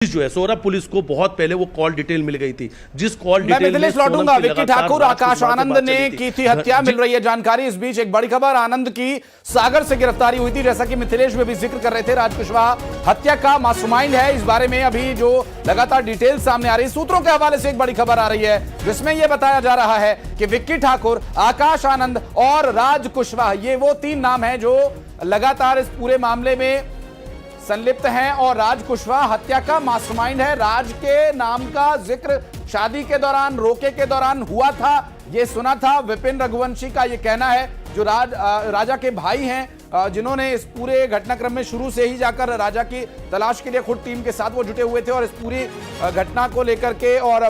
जो है सोरम पुलिस को बहुत पहले वो कॉल डिटेल मिल गई थी, जिस कॉल डिटेल में लौटूंगा। विक्की ठाकुर, आकाश आनंद ने की थी हत्या, मिल रही है जानकारी। इस बीच एक बड़ी खबर, आनंद की सागर से गिरफ्तारी हुई थी, जैसा कि मिथिलेश में भी जिक्र कर रहे थे। राज कुशवाहा हत्या का मास्टरमाइंड है, इस बारे में अभी जो लगातार डिटेल सामने आ रही है, सूत्रों के हवाले से एक बड़ी खबर आ रही है जिसमें यह बताया जा रहा है कि विक्की ठाकुर, आकाश आनंद और राज कुशवाहा, ये वो तीन नाम हैं जो लगातार इस पूरे मामले में संलिप्त हैं। और राज कुशवाहा हत्या का मास्टरमाइंड है। राज के नाम का जिक्र शादी के दौरान, रोके के दौरान हुआ था, ये सुना था। विपिन रघुवंशी का ये कहना है, जो राजा के भाई हैं, जिन्होंने इस पूरे घटनाक्रम में शुरू से ही जाकर राजा की तलाश के लिए खुद टीम के साथ वो जुटे हुए थे और इस पूरी घटना को लेकर के, और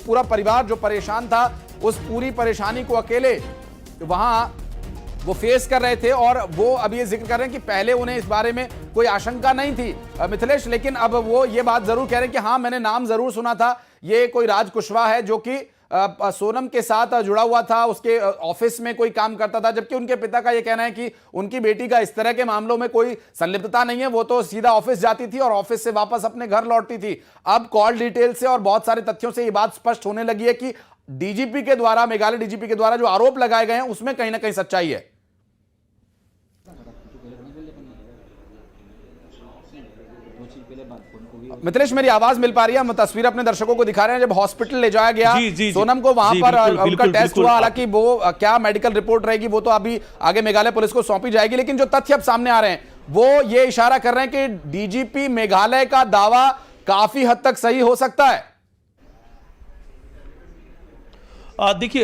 पूरा परिवार जो परेशान था, उस पूरी परेशानी को अकेले वहां वो फेस कर रहे थे। और वो अब ये जिक्र कर रहे हैं कि पहले उन्हें इस बारे में कोई आशंका नहीं थी मिथिलेश, लेकिन अब वो ये बात जरूर कह रहे हैं कि हाँ, मैंने नाम जरूर सुना था, ये कोई राज कुशवाहा है जो कि सोनम के साथ जुड़ा हुआ था, उसके ऑफिस में कोई काम करता था। जबकि उनके पिता का यह कहना है कि उनकी बेटी का इस तरह के मामलों में कोई संलिप्तता नहीं है, वो तो सीधा ऑफिस जाती थी और ऑफिस से वापस अपने घर लौटती थी। अब कॉल डिटेल से और बहुत सारे तथ्यों से यह बात स्पष्ट होने लगी है कि डीजीपी के द्वारा, मेघालय डीजीपी के द्वारा जो आरोप लगाए गए हैं उसमें कहीं ना कहीं सच्चाई है। मिथिलेश, मेरी आवाज मिल पा रही है? हम तस्वीर अपने दर्शकों को दिखा रहे हैं। जब हॉस्पिटल ले जाया गया सोनम को, वहां पर उनका टेस्ट हुआ। हालांकि वो क्या मेडिकल रिपोर्ट रहेगी वो तो अभी आगे मेघालय पुलिस को सौंपी जाएगी, लेकिन जो तथ्य अब सामने आ रहे हैं वो ये इशारा कर रहे हैं कि डीजीपी मेघालय का दावा काफी हद तक सही हो सकता है। देखिए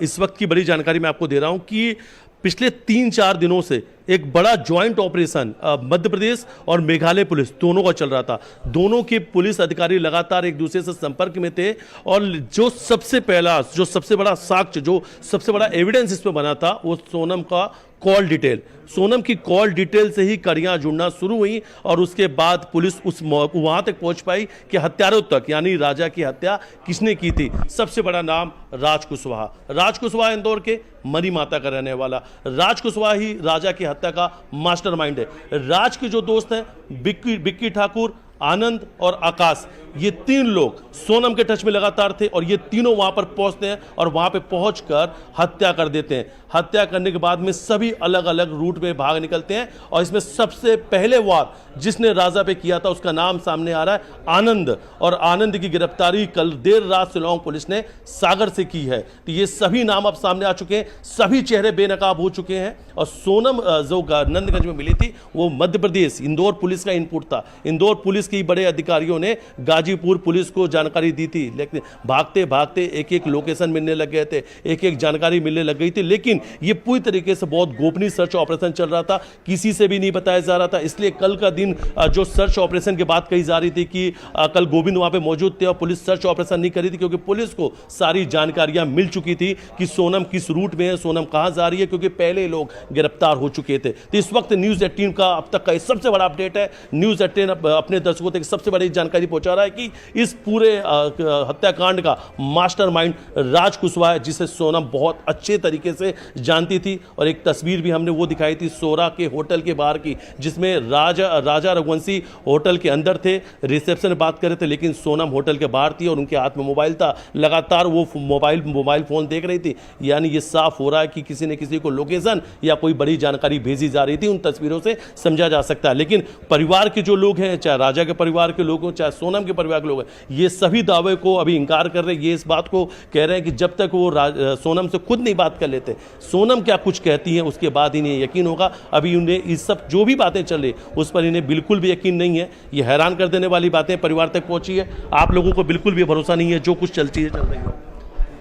इस वक्त की बड़ी जानकारी मैं आपको दे रहा हूं कि पिछले 3-4 दिनों से एक बड़ा ज्वाइंट ऑपरेशन मध्य प्रदेश और मेघालय पुलिस दोनों का चल रहा था। दोनों के पुलिस अधिकारी लगातार एक दूसरे से संपर्क में थे और जो सबसे बड़ा साक्ष्य, जो सबसे बड़ा एविडेंस इसमें बना था, वो सोनम का कॉल डिटेल। सोनम की कॉल डिटेल से ही कड़ियां जुड़ना शुरू हुई और उसके बाद पुलिस वहां तक पहुंच पाई कि हत्यारों तक, यानी राजा की हत्या किसने की थी। सबसे बड़ा नाम राज कुशवाहा इंदौर के मरी माता का रहने वाला। राज कुशवाहा ही राजा की हत्या का मास्टरमाइंड है। राज के जो दोस्त हैं विक्की ठाकुर, आनंद और आकाश, ये तीन लोग सोनम के टच में लगातार थे और ये तीनों वहां पर पहुंचते हैं और वहां पे पहुंचकर हत्या कर देते हैं। हत्या करने के बाद में सभी अलग अलग रूट में भाग निकलते हैं और इसमें सबसे पहले वार जिसने राजा पे किया था उसका नाम सामने आ रहा है आनंद, और आनंद की गिरफ्तारी कल देर रात शिलांग पुलिस ने सागर से की है। तो ये सभी नाम अब सामने आ चुके हैं, सभी चेहरे बेनकाब हो चुके हैं। और सोनम जो नंदगंज में मिली थी वो मध्य प्रदेश इंदौर पुलिस का इनपुट था। इंदौर पुलिस के बड़े अधिकारियों ने गाजीपुर पुलिस को जानकारी दी थी, लेकिन भागते भागते एक एक लोकेशन मिलने लग गए थे, एक एक जानकारी मिलने लग गई थी। लेकिन ये पूरी तरीके से बहुत गोपनीय सर्च ऑपरेशन चल रहा था, किसी से भी नहीं बताया जा रहा था। इसलिए कल का दिन जो सर्च ऑपरेशन की बात कही जा रही थी कि कल गोविंद वहां पे मौजूद थे और पुलिस सर्च ऑपरेशन नहीं कर रही थी, क्योंकि पुलिस को सारी जानकारियां मिल चुकी थी कि सोनम किस रूट में है, सोनम कहां जा रही है, क्योंकि पहले लोग गिरफ्तार हो चुके थे। तो इस वक्त न्यूज़ 18 का अब तक का सबसे बड़ा अपडेट है। न्यूज़ 18 अपने दर्शकों तक सबसे बड़ी जानकारी पहुंचा रहा है कि इस पूरे हत्याकांड का मास्टरमाइंड राज कुशवाहा है, जिसे सोनम बहुत अच्छे तरीके से जानती थी। और एक तस्वीर भी हमने वो दिखाई थी सोरा के होटल के बाहर की, जिसमें राजा रघुवंशी होटल के अंदर थे, रिसेप्शन में बात कर रहे थे, लेकिन सोनम होटल के बाहर थी और उनके हाथ में मोबाइल था। लगातार वो मोबाइल फोन देख रही थी। यानी ये साफ हो रहा है कि किसी ने किसी को लोकेशन या कोई बड़ी जानकारी भेजी जा रही थी, उन तस्वीरों से समझा जा सकता है। लेकिन परिवार के जो लोग हैं, चाहे राजा के परिवार के लोग हो, चाहे सोनम के परिवार के लोग हैं, ये सभी दावे को अभी इंकार कर रहे हैं। ये इस बात को कह रहे हैं कि जब तक वो सोनम से खुद नहीं बात कर लेते, सोनम क्या कुछ कहती है, उसके बाद इन्हें यकीन होगा। अभी उन्हें इस सब जो भी बातें चल रही उस पर इन्हें बिल्कुल भी यकीन नहीं है। ये हैरान कर देने वाली बातें परिवार तक पहुंची है। आप लोगों को बिल्कुल भी भरोसा नहीं है जो कुछ चल रही है।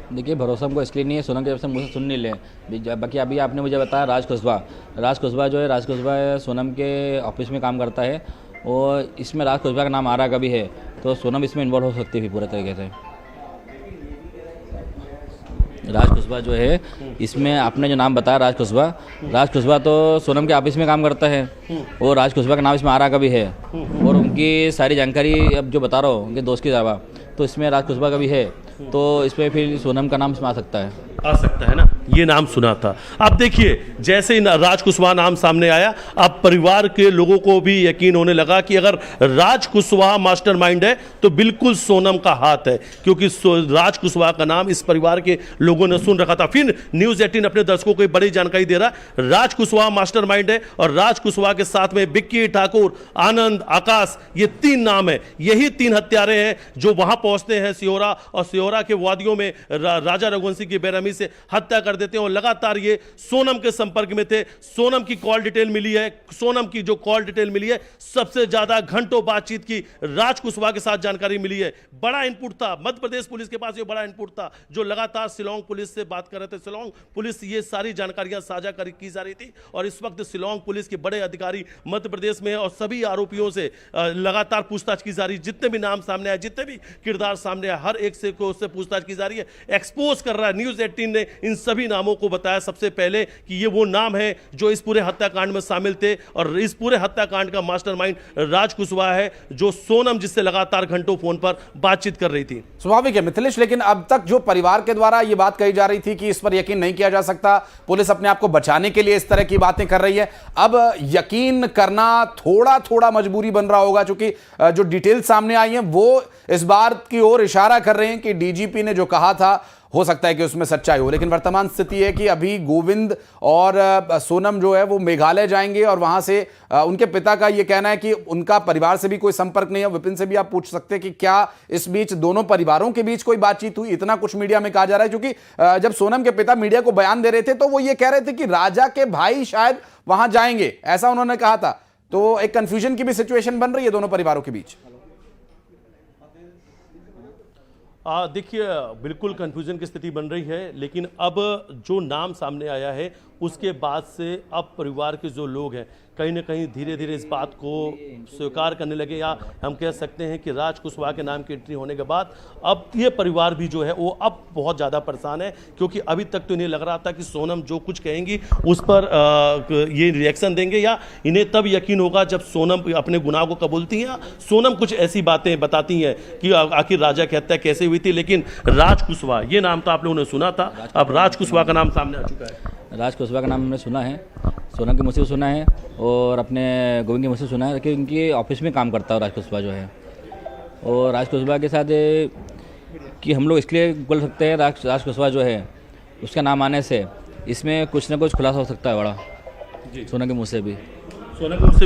देखिए, भरोसा हमको इसलिए नहीं है, सोनम के जब से मुझे सुन नहीं ले। बाकी अभी आपने मुझे बताया राज कुशवाहा जो है, राज कुशवाहा सोनम के ऑफिस में काम करता है और इसमें राज कुशवाहा का नाम आ रहा कभी है तो सोनम इसमें इन्वॉल्व हो सकती थी पूरे तरीके से। राज कुशवाहा जो है, इसमें आपने जो नाम बताया राज कुशवाहा तो सोनम के ऑफिस में काम करता है और राज कुशवाहा का नाम इसमें आ रहा कभी है और उनकी सारी जानकारी अब जो बता रहा हूँ उनके दोस्त के अलावा, तो इसमें राज कुशवाहा का भी है, तो इसमें फिर सोनम का नाम इसमें आ सकता है ना। ये नाम सुना था। अब देखिए जैसे ही राज कुशवाहा नाम सामने आया, अब परिवार के लोगों को भी यकीन होने लगा कि अगर राज कुशवाहा मास्टरमाइंड है तो बिल्कुल सोनम का हाथ है, क्योंकि राज कुशवाहा का नाम इस परिवार के लोगों ने सुन रखा था। फिर न्यूज़ 18 अपने दर्शकों को बड़ी जानकारी दे रहा है, राज कुशवाहा मास्टरमाइंड है और राज कुशवाहा के साथ में बिक्की ठाकुर, आनंद, आकाश, ये 3 नाम है। यही 3 हत्यारे हैं जो वहां पहुंचते हैं सिहोरा, और सिहोरा के वादियों में राजा रघुवंशी की बेरहमी से हत्या कर देते हैं। और लगातार ये सोनम के संपर्क में थे। सोनम की कॉल डिटेल मिली है, सोनम की जो कॉल डिटेल मिली है, सबसे ज्यादा घंटों बातचीत की राज कुशवाहा के साथ जानकारी मिली है। बड़ा इनपुट था मध्य प्रदेश पुलिस के पास, ये बड़ा इनपुट था जो लगातार शिलोंग पुलिस से बात कर रहे थे। शिलोंग पुलिस ये सारी जानकारियां साझा की जा रही थी और इस वक्त शिलोंग पुलिस के बड़े अधिकारी मध्य प्रदेश में और सभी आरोपियों से लगातार पूछताछ की जा रही है। जितने भी नाम सामने आए, जितने भी किरदार सामने आए, हर एक से उससे पूछताछ की जा रही है। एक्सपोज कर रहा है न्यूज़ 18 ने इन सभी नामों को बताया सबसे पहले कि ये वो नाम है जो इस पूरे हत्याकांड में शामिल थे और इस पूरे हत्याकांड का मास्टरमाइंड राज कुशवाहा है, जो सोनम जिससे लगातार घंटों फोन पर बातचीत कर रही थी। स्वाभाविक है मिथिलेश, लेकिन अब तक जो परिवार के द्वारा ये बात कही जा रही थी कि इस पर यकीन नहीं किया जा सकता, पुलिस अपने आप को बचाने के लिए इस तरह की बातें कर रही है, अब यकीन करना थोड़ा थोड़ा मजबूरी बन रहा होगा, क्योंकि जो डिटेल सामने आई है वो इस बात की ओर इशारा कर रहे हैं कि डीजीपी ने जो कहा था हो सकता है कि उसमें सच्चाई हो। लेकिन वर्तमान स्थिति है कि अभी गोविंद और सोनम जो है वो मेघालय जाएंगे और वहां से उनके पिता का ये कहना है कि उनका परिवार से भी कोई संपर्क नहीं है। विपिन से भी आप पूछ सकते हैं कि क्या इस बीच दोनों परिवारों के बीच कोई बातचीत हुई, इतना कुछ मीडिया में कहा जा रहा है। क्योंकि जब सोनम के पिता मीडिया को बयान दे रहे थे तो वो ये कह रहे थे कि राजा के भाई शायद वहां जाएंगे, ऐसा उन्होंने कहा था। तो एक कंफ्यूजन की भी सिचुएशन बन रही है दोनों परिवारों के बीच। देखिए बिल्कुल कंफ्यूजन की स्थिति बन रही है, लेकिन अब जो नाम सामने आया है उसके बाद से अब परिवार के जो लोग हैं कहीं ना कहीं धीरे धीरे इस बात को स्वीकार करने लगे, या हम कह सकते हैं कि राज कुशवाहा के नाम की एंट्री होने के बाद अब ये परिवार भी जो है वो अब बहुत ज़्यादा परेशान है। क्योंकि अभी तक तो इन्हें लग रहा था कि सोनम जो कुछ कहेंगी उस पर ये रिएक्शन देंगे, या इन्हें तब यकीन होगा जब सोनम अपने गुनाह को कबूलती हैं, सोनम कुछ ऐसी बातें बताती हैं कि आखिर राजा की हत्या कैसे हुई थी। लेकिन राज कुशवाहा ये नाम तो आप लोगों ने सुना था, अब राज कुशवाहा का नाम सामने आ चुका है। राज कुशवाहा का नाम हमने सुना है, सोनम के मुझसे भी सुना है और अपने गोविंद के मुझसे सुना है कि उनके ऑफिस में काम करता है राज कुशवाहा जो है। और राज कुशवाहा के साथ कि हम लोग इसलिए बोल सकते हैं राज कुशवाहा जो है उसका नाम आने से इसमें कुछ ना कुछ खुलासा हो सकता है बड़ा जी। सोनम के मुँह से भी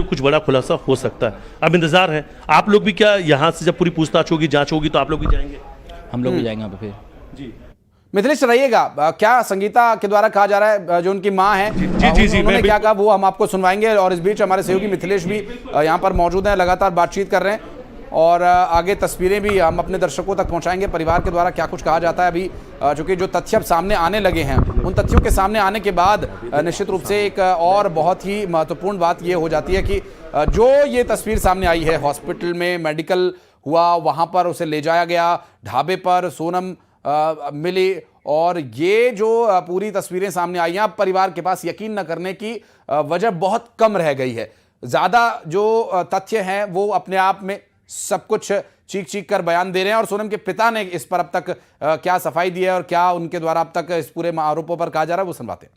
कुछ बड़ा खुलासा हो सकता है। अब इंतजार है, आप लोग भी क्या यहाँ से जब पूरी पूछताछ होगी, जांच होगी तो आप लोग भी जाएंगे? हम लोग भी जाएंगे वहाँ पे फिर जी। मिथिलेश रहिएगा, क्या संगीता के द्वारा कहा जा रहा है, जो उनकी मां है जी, उन्होंने क्या कहा वो हम आपको सुनवाएंगे। और इस बीच हमारे सहयोगी मिथिलेश भी यहां पर मौजूद हैं, लगातार बातचीत कर रहे हैं और आगे तस्वीरें भी हम अपने दर्शकों तक पहुंचाएंगे परिवार के द्वारा क्या कुछ कहा जाता है। अभी चूंकि जो तथ्य अब सामने आने लगे हैं, उन तथ्यों के सामने आने के बाद निश्चित रूप से एक और बहुत ही महत्वपूर्ण बात ये हो जाती है कि जो ये तस्वीर सामने आई है, हॉस्पिटल में मेडिकल हुआ, वहां पर उसे ले जाया गया, ढाबे पर सोनम मिली, और ये जो पूरी तस्वीरें सामने आई हैं, अब परिवार के पास यकीन न करने की वजह बहुत कम रह गई है। ज्यादा जो तथ्य हैं वो अपने आप में सब कुछ चीख कर बयान दे रहे हैं। और सोनम के पिता ने इस पर अब तक क्या सफाई दी है और क्या उनके द्वारा अब तक इस पूरे आरोपों पर कहा जा रहा है वो सुनवाते हैं।